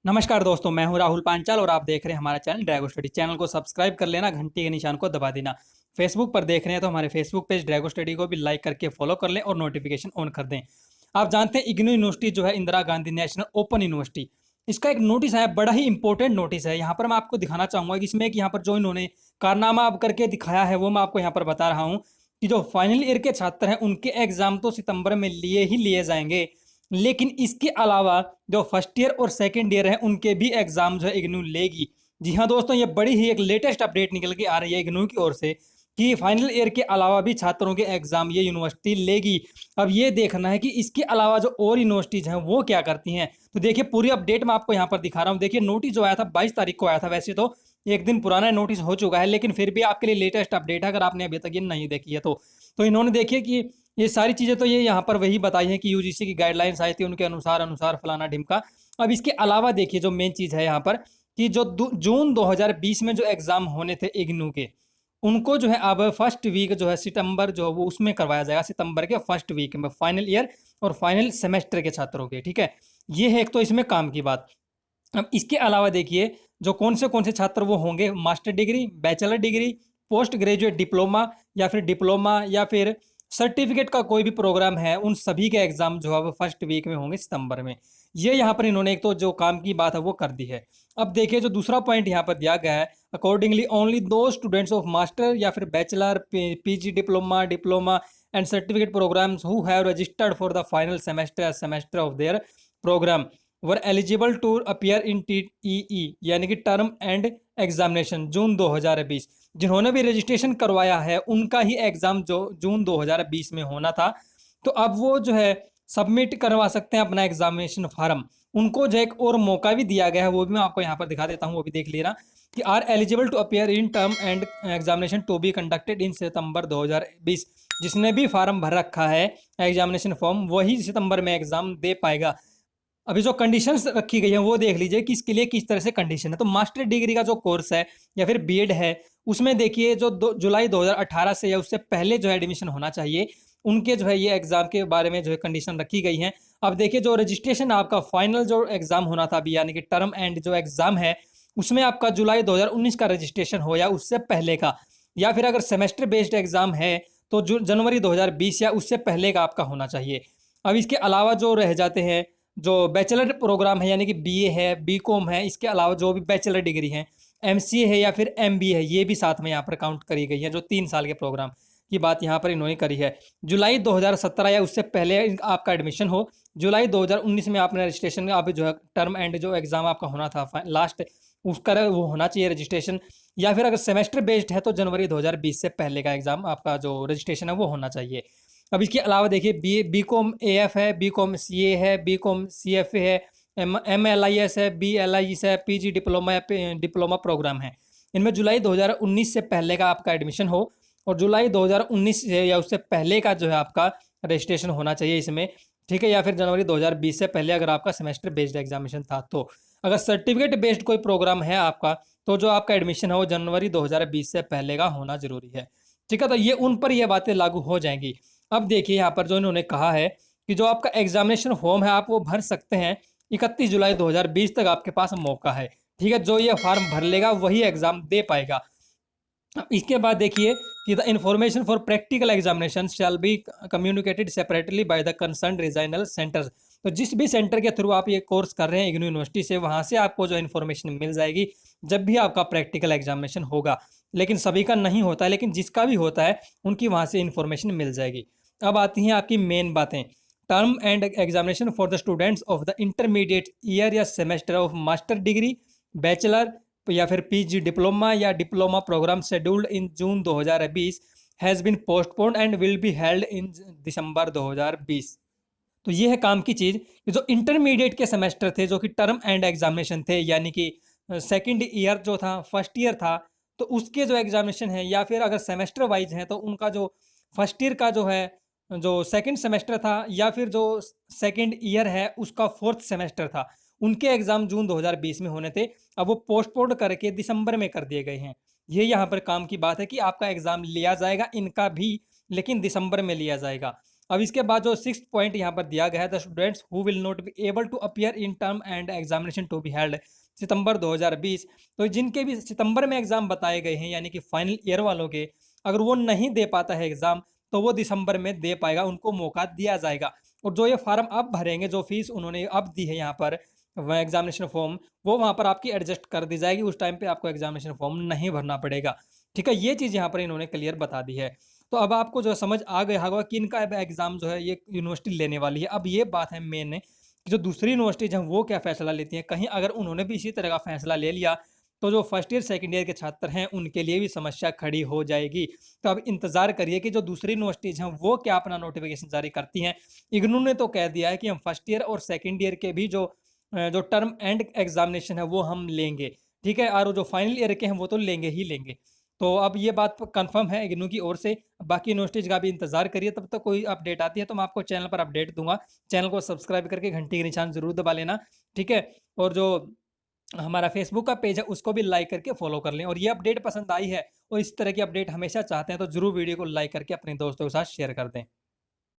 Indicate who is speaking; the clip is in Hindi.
Speaker 1: नमस्कार दोस्तों, मैं हूं राहुल पांचाल और आप देख रहे हैं हमारा चैनल ड्रैगो स्टडी। चैनल को सब्सक्राइब कर लेना, घंटी के निशान को दबा देना। फेसबुक पर देख रहे हैं तो हमारे फेसबुक पेज ड्रैगो स्टडी को भी लाइक करके फॉलो कर लें और नोटिफिकेशन ऑन कर दें। आप जानते हैं इग्नू यूनिवर्सिटी जो है Indira Gandhi national open university, इसका एक नोटिस आया, बड़ा ही इंपॉर्टेंट नोटिस है। यहाँ पर मैं आपको दिखाना चाहूंगा कि इसमें यहाँ पर जो इन्होंने कारनामा अब करके दिखाया है वो मैं आपको यहाँ पर बता रहा हूँ कि जो फाइनल ईयर के छात्र हैं उनके एग्जाम तो सितंबर में लिए ही लिए जाएंगे, लेकिन इसके अलावा जो फर्स्ट ईयर और सेकंड ईयर है उनके भी एग्जाम जो है इग्नू लेगी। जी हाँ दोस्तों, ये बड़ी ही एक लेटेस्ट अपडेट निकल के आ रही है इग्नू की ओर से कि फाइनल ईयर के अलावा भी छात्रों के एग्जाम ये यूनिवर्सिटी लेगी। अब ये देखना है कि इसके अलावा जो और यूनिवर्सिटीज हैं वो क्या करती हैं। तो देखिए पूरी अपडेट मैं आपको यहाँ पर दिखा रहा हूँ। देखिए नोटिस जो आया था 22 तारीख को आया था, वैसे तो एक दिन पुराना नोटिस हो चुका है, लेकिन फिर भी आपके लिए लेटेस्ट अपडेट है अगर आपने अभी तक ये नहीं देखी है तो इन्होंने देखिए कि ये सारी चीज़ें तो ये यहाँ पर वही बताई है कि यूजीसी की गाइडलाइंस आई थी उनके अनुसार अनुसार फलाना ढिमका। अब इसके अलावा देखिए जो मेन चीज़ है यहाँ पर कि जो जून 2020 में जो एग्ज़ाम होने थे इग्नू के, उनको जो है अब फर्स्ट वीक जो है सितंबर जो वो उसमें करवाया जाएगा। सितंबर के फर्स्ट वीक में फाइनल ईयर और फाइनल सेमेस्टर के छात्रों के, ठीक है। ये है एक तो इसमें काम की बात। अब इसके अलावा देखिए जो कौन से छात्र वो होंगे, master degree, bachelor degree, post graduate diploma या फिर सर्टिफिकेट का कोई भी प्रोग्राम है, उन सभी के एग्जाम जो है वो फर्स्ट वीक में होंगे सितंबर में। ये यहाँ पर इन्होंने एक तो जो काम की बात है वो कर दी है। अब देखिए जो दूसरा पॉइंट यहाँ पर दिया गया है, accordingly only those students of master या फिर bachelor, PG diploma and certificate programmes who have registered for the final semester of their programme were eligible to appear in TEE यानी कि टर्म एंड एग्जामिनेशन जून 2020। जिन्होंने भी रजिस्ट्रेशन करवाया है उनका ही एग्जाम जो जून 2020 में होना था, तो अब वो जो है सबमिट करवा सकते हैं अपना एग्जामिनेशन फार्म। उनको जो एक और मौका भी दिया गया है, वो भी मैं आपको यहाँ पर दिखा देता हूँ, वो भी देख लेना कि are eligible to appear in term end examination to be conducted in September 2020। जिसने भी फार्म भर रखा है एग्जामिनेशन फॉर्म वही सितंबर में एग्जाम दे पाएगा। अभी जो कंडीशंस रखी गई हैं वो देख लीजिए कि इसके लिए किस तरह से कंडीशन है। तो मास्टर डिग्री का जो कोर्स है या फिर बीएड है, उसमें देखिए जो जुलाई 2018 से या उससे पहले जो है एडमिशन होना चाहिए, उनके जो है ये एग्जाम के बारे में जो है कंडीशन रखी गई हैं। अब देखिए जो रजिस्ट्रेशन आपका फाइनल जो एग्जाम होना था अभी यानी कि टर्म एंड जो एग्जाम है, उसमें आपका जुलाई 2019 का रजिस्ट्रेशन हो या उससे पहले का, या फिर अगर सेमेस्टर बेस्ड एग्जाम है तो जनवरी 2020 या उससे पहले का आपका होना चाहिए। अब इसके अलावा जो रह जाते हैं जो बैचलर प्रोग्राम है यानी कि बीए है, बीकॉम है, इसके अलावा जो भी बैचलर डिग्री है, एमसीए है या फिर एमबीए है, ये भी साथ में यहाँ पर काउंट करी गई है। जो 3 साल के प्रोग्राम की बात यहाँ पर इन्होंने करी है, जुलाई 2017 या उससे पहले आपका एडमिशन हो, जुलाई 2019 में आपने रजिस्ट्रेशन आप जो है टर्म एंड जो एग्ज़ाम आपका होना था लास्ट, उसका वो होना चाहिए रजिस्ट्रेशन, या फिर अगर सेमेस्टर बेस्ड है तो जनवरी 2020 से पहले का एग्ज़ाम आपका जो रजिस्ट्रेशन है वो होना चाहिए। अब इसके अलावा देखिए बी कॉम एएफ है, बी कॉम सीए है, बी कॉम सीएफए है, एमएलआईएस है, बीएलआईएस है, पीजी डिप्लोमा या डिप्लोमा प्रोग्राम है। इनमें जुलाई 2019 से पहले का आपका एडमिशन हो और जुलाई 2019 से या उससे पहले का जो है आपका रजिस्ट्रेशन होना चाहिए इसमें, ठीक है। या फिर जनवरी 2020 से पहले अगर आपका सेमेस्टर बेस्ड एग्जामिनेशन था तो। अगर सर्टिफिकेट बेस्ड कोई प्रोग्राम है आपका तो जो आपका एडमिशन है वो जनवरी 2020 से पहले का होना जरूरी है, ठीक है। तो ये उन पर ये बातें लागू हो जाएंगी। अब देखिए यहाँ पर जो इन्होंने कहा है कि जो आपका एग्जामिनेशन फॉर्म है आप वो भर सकते हैं 31 जुलाई 2020 तक आपके पास मौका है, ठीक है। जो ये फॉर्म भर लेगा वही एग्जाम दे पाएगा। इसके बाद देखिए कि the information for practical examination shall be communicated separately by the concern regional centres. तो जिस भी सेंटर के थ्रू आप ये कोर्स कर रहे हैं इग्नू यूनिवर्सिटी से, वहाँ से आपको जो इन्फॉर्मेशन मिल जाएगी जब भी आपका प्रैक्टिकल एग्जामिनेशन होगा। लेकिन सभी का नहीं होता है, लेकिन जिसका भी होता है उनकी वहाँ से इन्फॉर्मेशन मिल जाएगी। अब आती हैं आपकी मेन बातें। Term end examination for the students of the intermediate year या semester of master degree, bachelor या फिर पीजी डिप्लोमा या diploma program scheduled in June 2020 has been postponed and will be held in December 2020। तो ये है काम की चीज़ कि जो इंटरमीडिएट के सेमेस्टर थे जो कि टर्म एंड एग्जामिनेशन थे यानी कि सेकेंड ईयर जो था फर्स्ट ईयर था, तो उसके जो एग्जामिनेशन है या फिर अगर सेमेस्टर वाइज हैं तो उनका जो फर्स्ट ईयर का जो है जो सेकंड सेमेस्टर था या फिर जो सेकंड ईयर है उसका फोर्थ सेमेस्टर था, उनके एग्ज़ाम जून 2020 में होने थे। अब वो पोस्टपोन करके दिसंबर में कर दिए गए हैं। ये यहाँ पर काम की बात है कि आपका एग्ज़ाम लिया जाएगा इनका भी, लेकिन दिसंबर में लिया जाएगा। अब इसके बाद जो 6th पॉइंट यहाँ पर दिया गया है, the students who will not be able to appear in term end examination to be held September 2020। तो जिनके भी सितंबर में एग्जाम बताए गए हैं, यानी कि फाइनल ईयर वालों के, अगर वो नहीं दे पाता है एग्जाम, तो वो दिसंबर में दे पाएगा, उनको मौका दिया जाएगा। और जो ये फार्म अब भरेंगे, जो फीस उन्होंने अब दी है यहाँ पर, वह एग्जामिनेशन फॉर्म, वो वहाँ पर आपकी एडजस्ट कर दी जाएगी, उस टाइम पे आपको एग्जामिनेशन फॉर्म नहीं भरना पड़ेगा। ठीक है, ये चीज़ यहाँ पर इन्होंने क्लियर बता दी है। तो अब आपको जो समझ आ गया होगा कि इनका एग्जाम जो है ये यूनिवर्सिटी लेने वाली है। अब ये बात है मेन कि जो दूसरी यूनिवर्सिटीज हैं वो क्या फैसला लेती हैं। कहीं अगर उन्होंने भी इसी तरह का फैसला ले लिया, तो जो फर्स्ट ईयर सेकंड ईयर के छात्र हैं उनके लिए भी समस्या खड़ी हो जाएगी। तो अब इंतजार करिए कि जो दूसरी यूनिवर्सिटीज हैं वो क्या अपना नोटिफिकेशन जारी करती हैं। इग्नू ने तो कह दिया है कि हम फर्स्ट ईयर और सेकंड ईयर के भी जो टर्म एंड एग्जामिनेशन है वो हम लेंगे। ठीक है, और जो फाइनल ईयर के हैं वो तो लेंगे ही लेंगे। तो अब ये बात कंफर्म है इग्नू की ओर से। बाकी यूनिवर्सिटीज का भी इंतजार करिए, तब तक कोई अपडेट आती है तो मैं आपको चैनल पर अपडेट दूंगा। चैनल को सब्सक्राइब करके घंटी के निशान जरूर दबा लेना। ठीक है, और जो हमारा फेसबुक का पेज है उसको भी लाइक करके फॉलो कर लें। और ये अपडेट पसंद आई है और इस तरह की अपडेट हमेशा चाहते हैं, तो जरूर वीडियो को लाइक करके अपने दोस्तों के साथ शेयर कर दें।